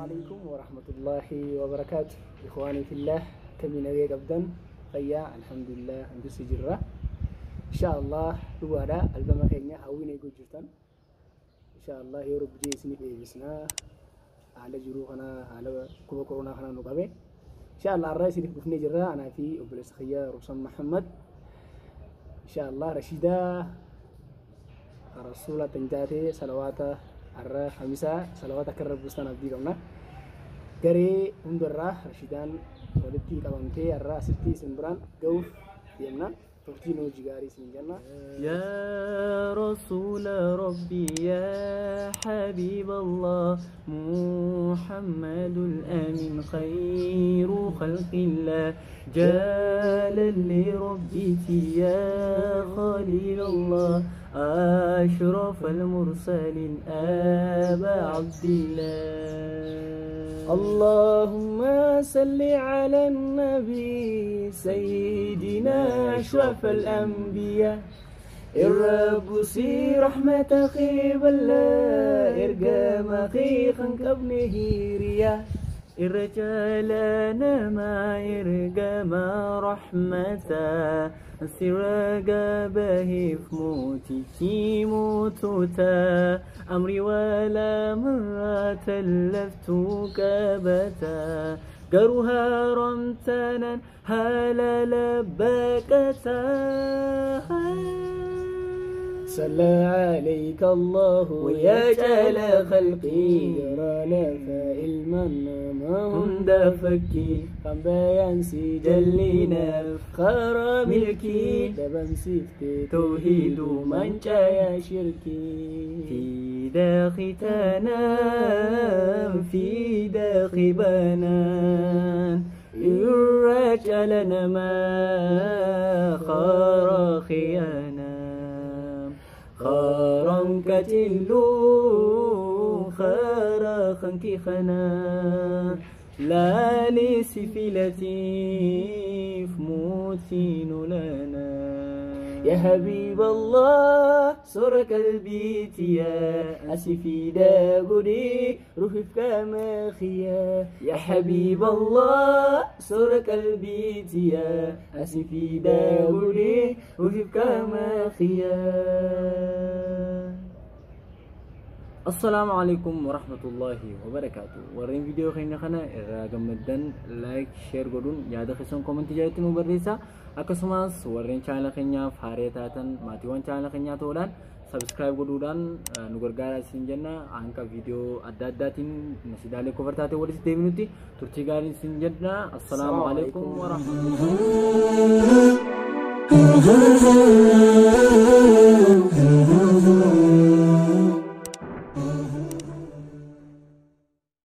عليكم ورحمة الله وبركاته إخواني في الله كمين أجيك أبدا فيا الحمد لله عند سجرة إن شاء الله دوارا البما خينيا هاوين يقول جرتان إن شاء الله يرب جيسني بيسنا على جروحنا على كوبا كورونا خنا نقابه إن شاء الله الرئيس اللي بفني جرة أنا في أبلس خيا رسام محمد إن شاء الله رشيدة رسولة تنجاتي صلواته الرا خمسة صلوات أكرر بستان أبدي كمنا كري umdurrah Rashidan politik abangke الرا ستي سنبران جوف يمنا ترتينو جياري سنجنا يا رسول ربي يا حبيب الله محمد الأمين خير خلق الله جالا لربي يا خليل الله أشرف المرسلين أبا عبد الله اللهم صل على النبي سيدنا أشرف الأنبياء الرب سي رحمة خيب الله إرقام خيخا كابنه ريا الرجالنا ما يرقام رحمتا سرقا بهيف موتي كيموتوتا أمري ولا مرة تلفتوك بتا قروها رمتانا هلا لبكتا صلى عليك الله ويا جل خلقي يرانا فإلما ما هم دفكي قم بيانسي جلينا خار ملكي دبن سيفتي توحيد من جايا شركي في داخي تنام في داخي بنان الرجالنا ما خار خيانا خارن كتلو خارخن كي خنا لا لسفلتي فموتين لنا يا حبيب الله سرك البيت يا أسفي داغدي روحي كما خيا يا حبيب الله سرك البيت يا أسفي داغدي روحي كما خيا السلام عليكم ورحمة الله وبركاته ورين فيديو خينا خنا رقمدن لايك شير قدون يادا خسون كومنت جايتي مبرسا akkasumas warreen channel keenyaaf haaraa taatan maatiiwwan channel keenyaa ta'uudhaan subscribe godhuudhaan nu gargaaraa isin jenna hanga viidiyoo adda addaatiin nasidaalee cover taatee walitti deebinutti turtii gaarii isin jenna assalamu alaikum wa rahmatullahi